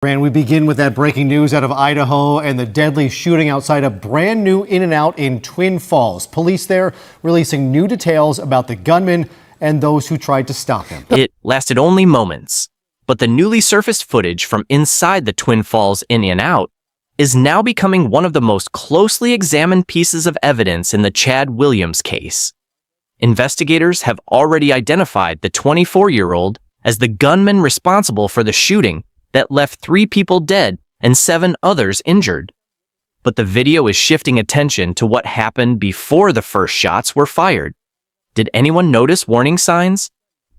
And we begin with that breaking news out of Idaho and the deadly shooting outside a brand new In-N-Out in Twin Falls. Police there releasing new details about the gunman and those who tried to stop him. It lasted only moments, but the newly surfaced footage from inside the Twin Falls In-N-Out is now becoming one of the most closely examined pieces of evidence in the Chad Williams case. Investigators have already identified the 24-year-old as the gunman responsible for the shooting that left 3 people dead and 7 others injured. But the video is shifting attention to what happened before the first shots were fired. Did anyone notice warning signs?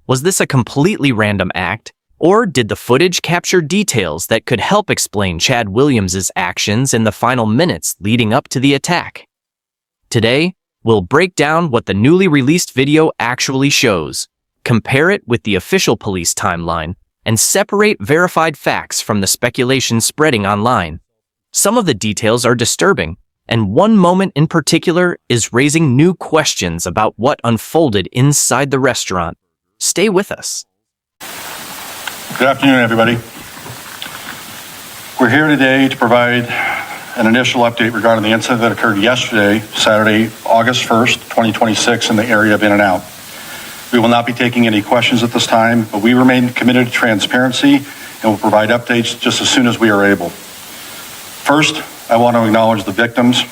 Was this a completely random act, or did the footage capture details that could help explain Chad Williams' actions in the final minutes leading up to the attack? Today, we'll break down what the newly released video actually shows, compare it with the official police timeline, and separate verified facts from the speculation spreading online. Some of the details are disturbing, and one moment in particular is raising new questions about what unfolded inside the restaurant. Stay with us. Good afternoon, everybody. We're here today to provide an initial update regarding the incident that occurred yesterday, Saturday, August 1st, 2026, in the area of In-N-Out. We will not be taking any questions at this time, but we remain committed to transparency and will provide updates just as soon as we are able. First, I want to acknowledge the victims,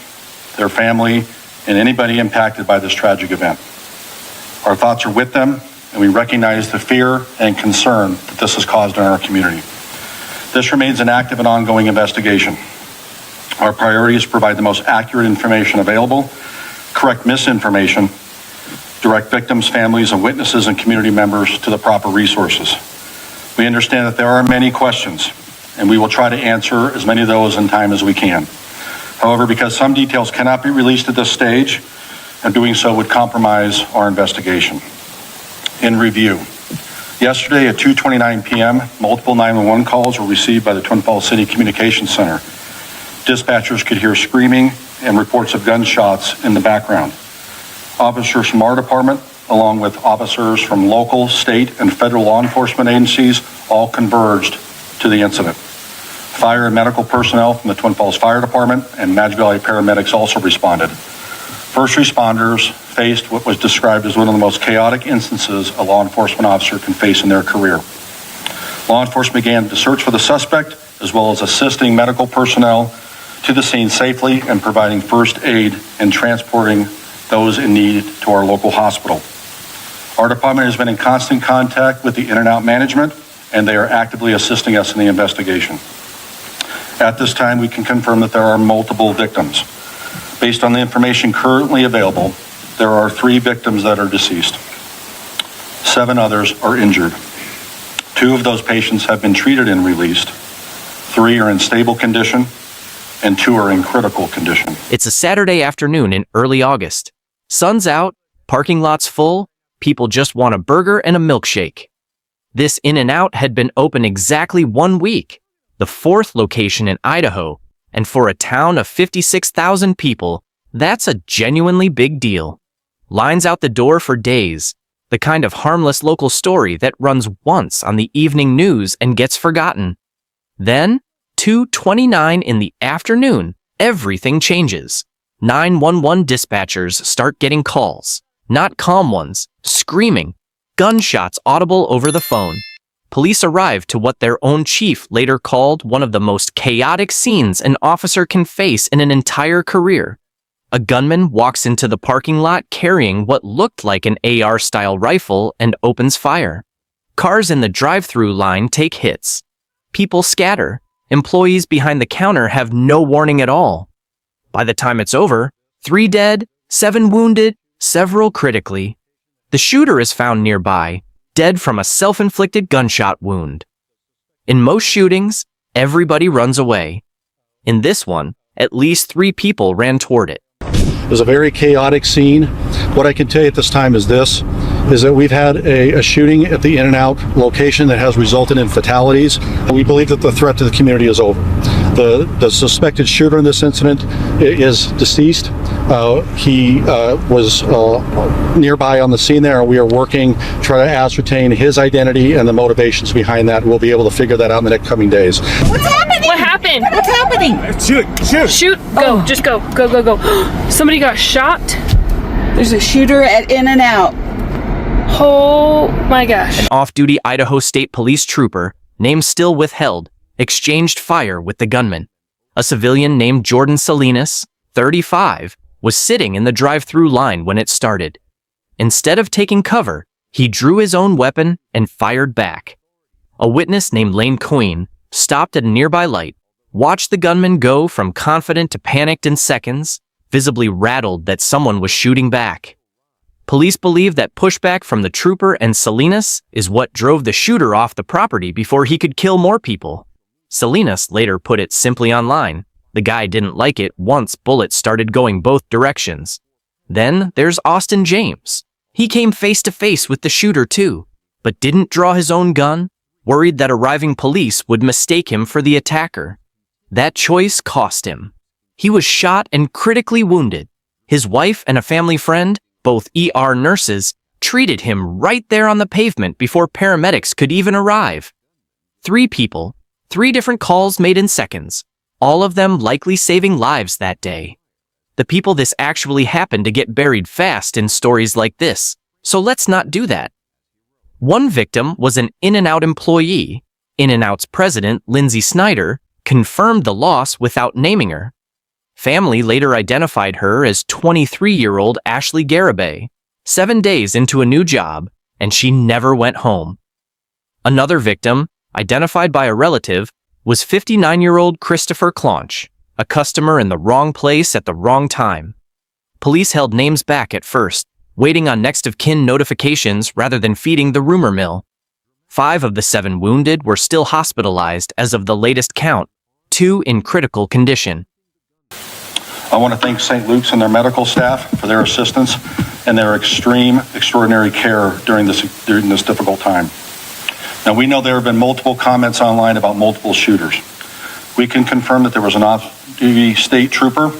their family, and anybody impacted by this tragic event. Our thoughts are with them, and we recognize the fear and concern that this has caused in our community. This remains an active and ongoing investigation. Our priority is to provide the most accurate information available, correct misinformation, direct victims, families, and witnesses and community members to the proper resources. We understand that there are many questions, and we will try to answer as many of those in time as we can. However, because some details cannot be released at this stage, and doing so would compromise our investigation. In review, yesterday at 2:29 p.m., multiple 911 calls were received by the Twin Falls City Communications Center. Dispatchers could hear screaming and reports of gunshots in the background. Officers from our department, along with officers from local, state, and federal law enforcement agencies, all converged to the incident. Fire and medical personnel from the Twin Falls Fire Department and Magic Valley paramedics also responded. First responders faced what was described as one of the most chaotic instances a law enforcement officer can face in their career. Law enforcement began to search for the suspect, as well as assisting medical personnel to the scene safely and providing first aid and transporting those in need to our local hospital. Our department has been in constant contact with the In-N-Out management, and they are actively assisting us in the investigation. At this time, we can confirm that there are multiple victims. Based on the information currently available, there are 3 victims that are deceased. 7 others are injured. 2 of those patients have been treated and released. 3 are in stable condition, and 2 are in critical condition. It's a Saturday afternoon in early August. Sun's out, parking lots full, people just want a burger and a milkshake. This In-N-Out had been open exactly 1 week, the 4th location in Idaho, and for a town of 56,000 people, that's a genuinely big deal. Lines out the door for days, the kind of harmless local story that runs once on the evening news and gets forgotten. Then, 2:29 in the afternoon, everything changes. 911 dispatchers start getting calls, not calm ones, screaming, gunshots audible over the phone. Police arrive to what their own chief later called one of the most chaotic scenes an officer can face in an entire career. A gunman walks into the parking lot carrying what looked like an AR-style rifle and opens fire. Cars in the drive-through line take hits. People scatter. Employees behind the counter have no warning at all. By the time it's over, 3 dead, 7 wounded, several critically. The shooter is found nearby, dead from a self-inflicted gunshot wound. In most shootings, everybody runs away. In this one, at least 3 people ran toward it. It was a very chaotic scene. What I can tell you at this time is that we've had a shooting at the In-N-Out location that has resulted in fatalities. We believe that the threat to the community is over. The suspected shooter in this incident is deceased. He was nearby on the scene there, and we are working to try to ascertain his identity and the motivations behind that. We'll be able to figure that out in the next coming days. What's happening? What happened? What's happening? Shoot. Go. Just go. Go. Somebody got shot? There's a shooter at In-N-Out. Oh my gosh. An off-duty Idaho State Police trooper, name still withheld, exchanged fire with the gunman. A civilian named Jordan Salinas, 35, was sitting in the drive-through line when it started. Instead of taking cover, he drew his own weapon and fired back. A witness named Lane Coyne stopped at a nearby light, watched the gunman go from confident to panicked in seconds, visibly rattled that someone was shooting back. Police believe that pushback from the trooper and Salinas is what drove the shooter off the property before he could kill more people. Salinas later put it simply online. The guy didn't like it once bullets started going both directions. Then there's Austin James. He came face to face with the shooter too, but didn't draw his own gun, worried that arriving police would mistake him for the attacker. That choice cost him. He was shot and critically wounded. His wife and a family friend, both ER nurses, treated him right there on the pavement before paramedics could even arrive. 3 people, 3 different calls made in seconds, all of them likely saving lives that day. The people this actually happened to get buried fast in stories like this, so let's not do that. One victim was an In-N-Out employee. In-N-Out's president, Lindsay Snyder, confirmed the loss without naming her. Family later identified her as 23-year-old Ashley Garibay, 7 days into a new job, and she never went home. Another victim, identified by a relative, was 59-year-old Christopher Claunch, a customer in the wrong place at the wrong time. Police held names back at first, waiting on next-of-kin notifications rather than feeding the rumor mill. 5 of the 7 wounded were still hospitalized as of the latest count, 2 in critical condition. I want to thank St. Luke's and their medical staff for their assistance and their extraordinary care during this difficult time. Now, we know there have been multiple comments online about multiple shooters. We can confirm that there was an off-duty state trooper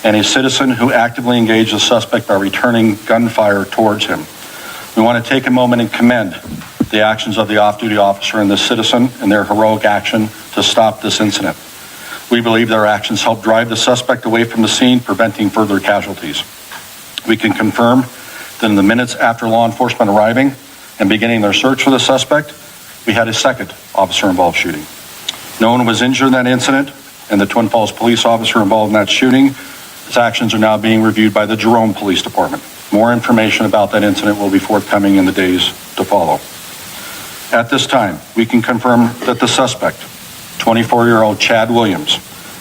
and a citizen who actively engaged the suspect by returning gunfire towards him. We want to take a moment and commend the actions of the off-duty officer and the citizen and their heroic action to stop this incident. We believe their actions helped drive the suspect away from the scene, preventing further casualties. We can confirm that in the minutes after law enforcement arriving and beginning their search for the suspect, we had a second officer-involved shooting. No one was injured in that incident, and the Twin Falls police officer involved in that shooting, his actions are now being reviewed by the Jerome Police Department. More information about that incident will be forthcoming in the days to follow. At this time, we can confirm that the suspect, 24-year-old Chad Williams,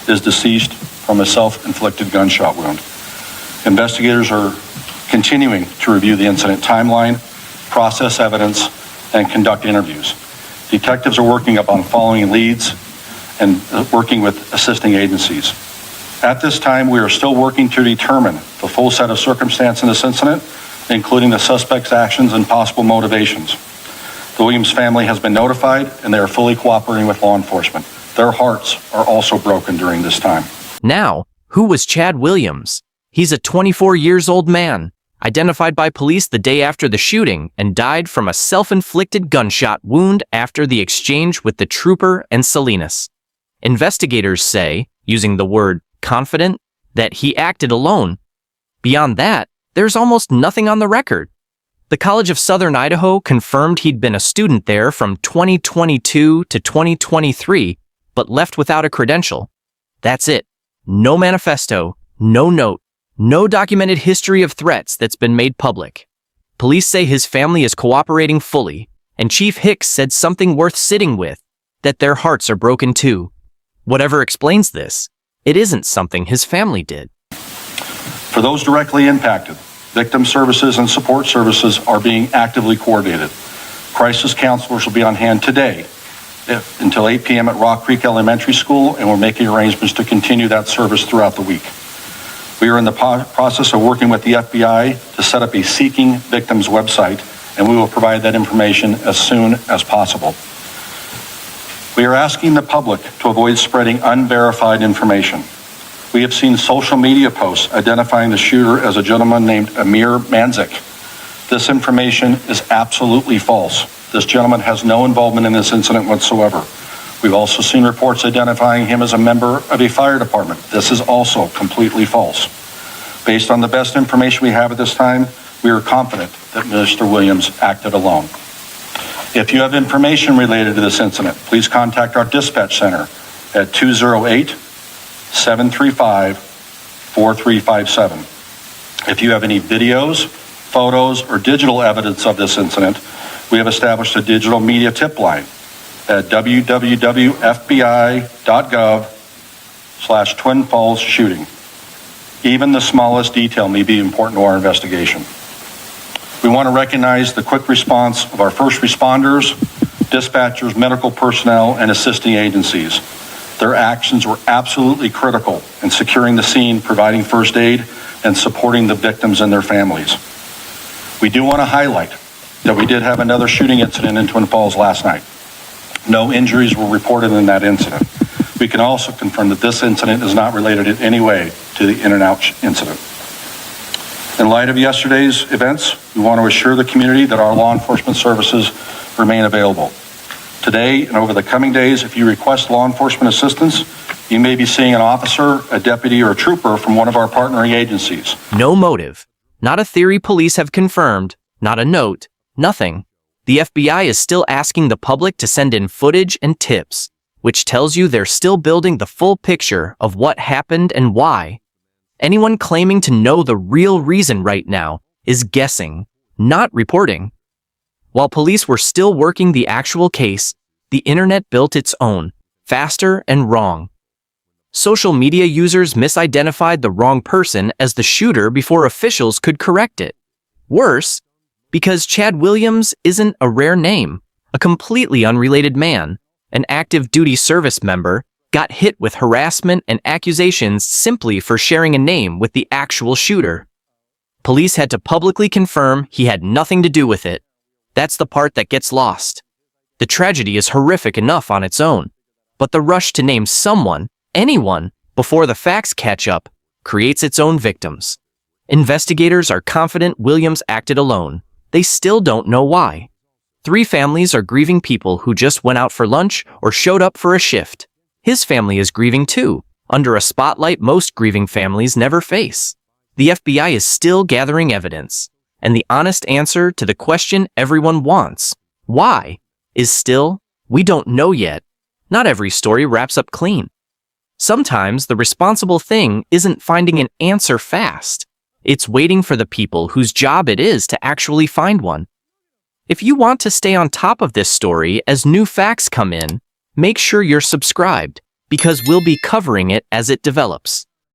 is deceased from a self-inflicted gunshot wound. Investigators are continuing to review the incident timeline, process evidence, and conduct interviews. Detectives are working upon following leads and working with assisting agencies. At this time, we are still working to determine the full set of circumstances in this incident, including the suspect's actions and possible motivations. The Williams family has been notified, and they are fully cooperating with law enforcement. Their hearts are also broken during this time. Now, who was Chad Williams? He's a 24-year-old man, identified by police the day after the shooting and died from a self-inflicted gunshot wound after the exchange with the trooper and Salinas. Investigators say, using the word confident, that he acted alone. Beyond that, there's almost nothing on the record. The College of Southern Idaho confirmed he'd been a student there from 2022 to 2023, but left without a credential. That's it. No manifesto, no note, no documented history of threats that's been made public. Police say his family is cooperating fully, and Chief Hicks said something worth sitting with, that their hearts are broken too. Whatever explains this, it isn't something his family did. For those directly impacted, victim services and support services are being actively coordinated. Crisis counselors will be on hand today until 8 p.m. at Rock Creek Elementary School, and we're making arrangements to continue that service throughout the week. We are in the process of working with the FBI to set up a Seeking Victims website, and we will provide that information as soon as possible. We are asking the public to avoid spreading unverified information. We have seen social media posts identifying the shooter as a gentleman named Amir Manzik. This information is absolutely false. This gentleman has no involvement in this incident whatsoever. We've also seen reports identifying him as a member of a fire department. This is also completely false. Based on the best information we have at this time, we are confident that Mr. Williams acted alone. If you have information related to this incident, please contact our dispatch center at 208-735-4357. If you have any videos, photos, or digital evidence of this incident, we have established a digital media tip line at www.fbi.gov/Twin Falls shooting. Even the smallest detail may be important to our investigation. We want to recognize the quick response of our first responders, dispatchers, medical personnel, and assisting agencies. Their actions were absolutely critical in securing the scene, providing first aid, and supporting the victims and their families. We do want to highlight that we did have another shooting incident in Twin Falls last night. No injuries were reported in that incident. We can also confirm that this incident is not related in any way to the In-N-Out incident. In light of yesterday's events, we want to assure the community that our law enforcement services remain available. Today and over the coming days, if you request law enforcement assistance, you may be seeing an officer, a deputy, or a trooper from one of our partnering agencies. No motive. Not a theory police have confirmed. Not a note. Nothing. The FBI is still asking the public to send in footage and tips, which tells you they're still building the full picture of what happened and why. Anyone claiming to know the real reason right now is guessing, not reporting. While police were still working the actual case, the internet built its own, faster and wrong. Social media users misidentified the wrong person as the shooter before officials could correct it. Worse, because Chad Williams isn't a rare name, a completely unrelated man, an active duty service member, got hit with harassment and accusations simply for sharing a name with the actual shooter. Police had to publicly confirm he had nothing to do with it. That's the part that gets lost. The tragedy is horrific enough on its own, but the rush to name someone, anyone, before the facts catch up, creates its own victims. Investigators are confident Williams acted alone. They still don't know why. 3 families are grieving people who just went out for lunch or showed up for a shift. His family is grieving too, under a spotlight most grieving families never face. The FBI is still gathering evidence, and the honest answer to the question everyone wants, why, is still, we don't know yet. Not every story wraps up clean. Sometimes the responsible thing isn't finding an answer fast. It's waiting for the people whose job it is to actually find one. If you want to stay on top of this story as new facts come in, make sure you're subscribed, because we'll be covering it as it develops.